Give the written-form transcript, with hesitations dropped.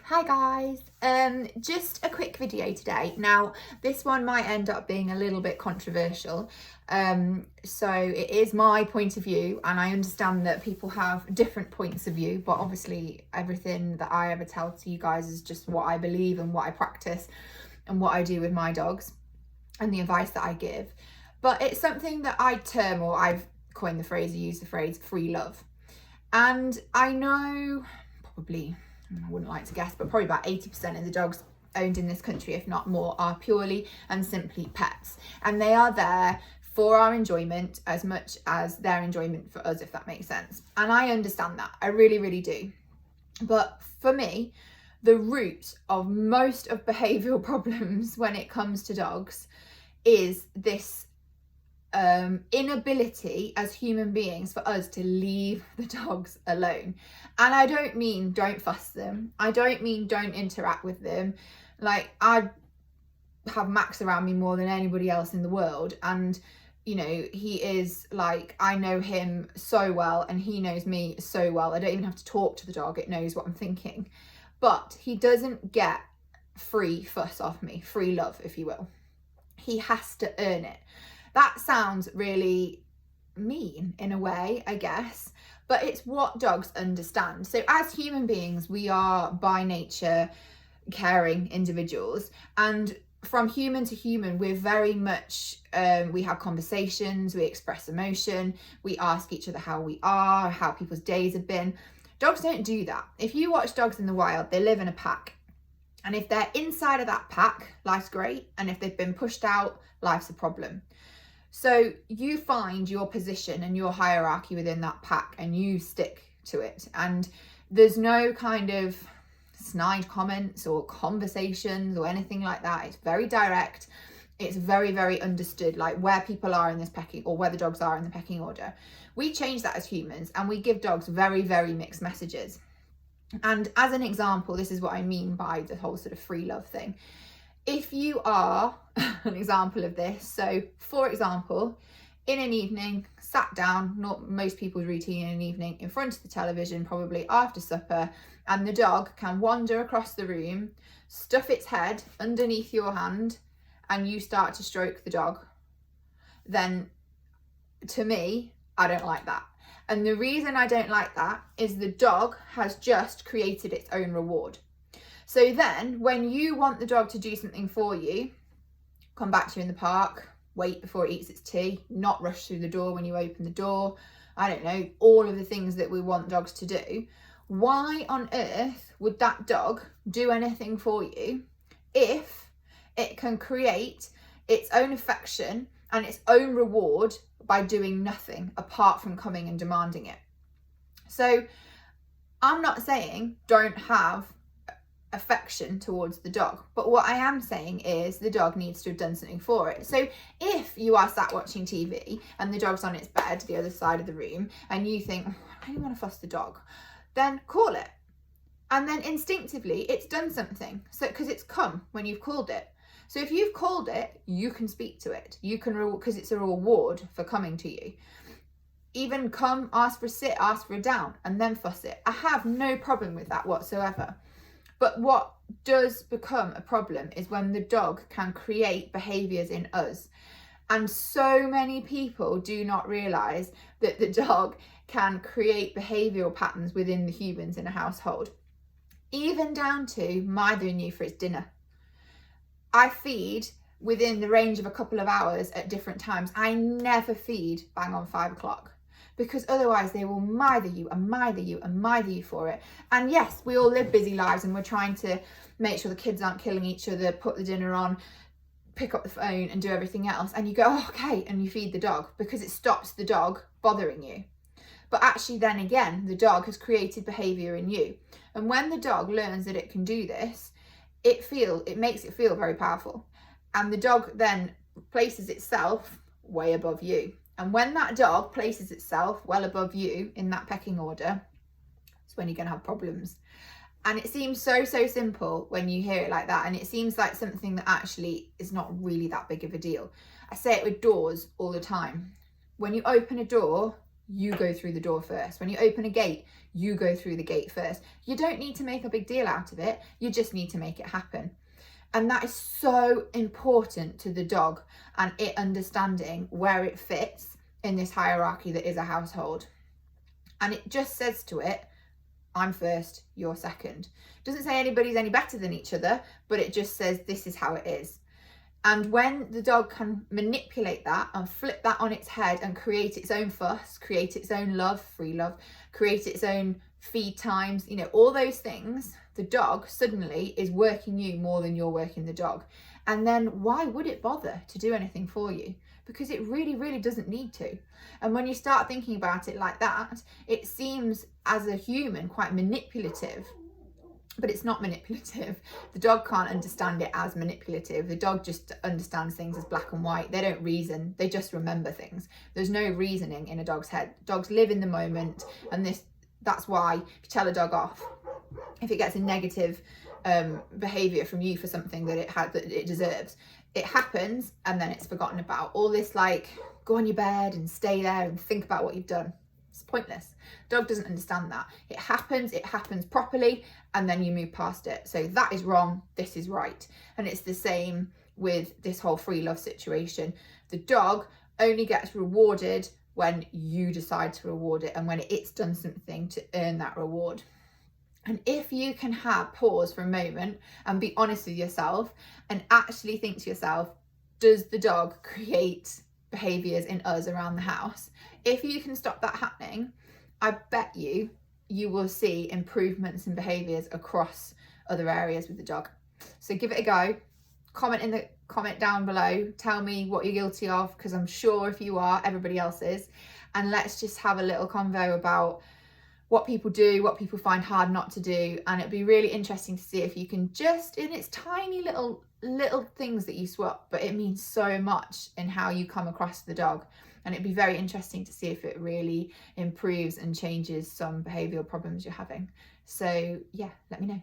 Hi guys, just a quick video today. Now this one might end up being a little bit controversial, so it is my point of view, and I understand that people have different points of view, but obviously everything that I ever tell to you guys is just what I believe and what I practice and what I do with my dogs and the advice that I give. But it's something that I term, or I've coined the phrase, used the phrase, free love. And I know probably, I wouldn't like to guess, but probably about 80% of the dogs owned in this country, if not more, are purely and simply pets. And they are there for our enjoyment as much as their enjoyment for us, if that makes sense. And I understand that. I really, really do. But for me, the root of most of behavioural problems when it comes to dogs is this inability as human beings for us to leave the dogs alone. And I don't mean don't fuss them. I don't mean don't interact with them. Like, I have Max around me more than anybody else in the world, and you know, he is like, I know him so well and he knows me so well. I don't even have to talk to the dog, it knows what I'm thinking. But he doesn't get free fuss off me, free love, if you will. He has to earn it. That sounds really mean in a way, I guess, but it's what dogs understand. So as human beings, we are by nature caring individuals, and from human to human, we're very much, we have conversations, we express emotion, we ask each other how we are, how people's days have been. Dogs don't do that. If you watch dogs in the wild, they live in a pack. And if they're inside of that pack, life's great. And if they've been pushed out, life's a problem. So you find your position and your hierarchy within that pack and you stick to it. And there's no kind of snide comments or conversations or anything like that. It's very direct. It's very, very understood, like where people are in this pecking, or where the dogs are in the pecking order. We change that as humans, and we give dogs very, very mixed messages. And as an example, this is what I mean by the whole sort of free love thing. If you are an example of this, so for example, in an evening, sat down, not most people's routine in an evening, in front of the television, probably after supper, and the dog can wander across the room, stuff its head underneath your hand, and you start to stroke the dog, then to me, I don't like that. And the reason I don't like that is the dog has just created its own reward. So then when you want the dog to do something for you, come back to you in the park, wait before it eats its tea, not rush through the door when you open the door, I don't know, all of the things that we want dogs to do. Why on earth would that dog do anything for you if it can create its own affection and its own reward by doing nothing apart from coming and demanding it? So I'm not saying don't have affection towards the dog, but what I am saying is the dog needs to have done something for it. So if you are sat watching TV and the dog's on its bed the other side of the room and you think, oh, I really want to fuss the dog, then call it, and then instinctively it's done something, so because it's come when you've called it. So if you've called it, you can speak to it, you can, because it's a reward for coming to you. Even come, ask for a sit, ask for a down, and then fuss it. I have no problem with that whatsoever. But what does become a problem is when the dog can create behaviours in us. And so many people do not realise that the dog can create behavioural patterns within the humans in a household. Even down to mothering you for its dinner. I feed within the range of a couple of hours at different times. I never feed bang on 5 o'clock. Because otherwise they will mither you and mither you and mither you for it. And yes, we all live busy lives and we're trying to make sure the kids aren't killing each other, put the dinner on, pick up the phone and do everything else. And you go, oh, okay, and you feed the dog because it stops the dog bothering you. But actually then again, the dog has created behaviour in you. And when the dog learns that it can do this, it makes it feel very powerful. And the dog then places itself way above you. And when that dog places itself well above you in that pecking order, it's when you're going to have problems. And it seems so, so simple when you hear it like that. And it seems like something that actually is not really that big of a deal. I say it with doors all the time. When you open a door, you go through the door first. When you open a gate, you go through the gate first. You don't need to make a big deal out of it. You just need to make it happen. And that is so important to the dog and it understanding where it fits in this hierarchy that is a household. And it just says to it, I'm first, you're second. It doesn't say anybody's any better than each other, but it just says this is how it is. And when the dog can manipulate that and flip that on its head and create its own fuss, create its own love, free love, create its own feed times, you know, all those things, the dog suddenly is working you more than you're working the dog. And then why would it bother to do anything for you? Because it really, really doesn't need to. And when you start thinking about it like that, it seems as a human quite manipulative, but it's not manipulative. The dog can't understand it as manipulative. The dog just understands things as black and white. They don't reason, they just remember things. There's no reasoning in a dog's head. Dogs live in the moment, and that's why if you tell a dog off, if it gets a negative behavior from you for something that it deserves, it happens and then it's forgotten about. All this like go on your bed and stay there and think about what you've done, it's pointless. Dog doesn't understand that. It happens properly, and then you move past it. So that is wrong, this is right. And it's the same with this whole free love situation. The dog only gets rewarded when you decide to reward it and when it's done something to earn that reward. And if you can pause for a moment and be honest with yourself and actually think to yourself, does the dog create behaviours in us around the house? If you can stop that happening, I bet you will see improvements in behaviours across other areas with the dog. So give it a go. Comment down below. Tell me what you're guilty of, because I'm sure if you are, everybody else is. And let's just have a little convo about what people do, what people find hard not to do. And it'd be really interesting to see if you can just, in its tiny little things that you swap, but it means so much in how you come across the dog. And it'd be very interesting to see if it really improves and changes some behavioural problems you're having. So yeah, let me know.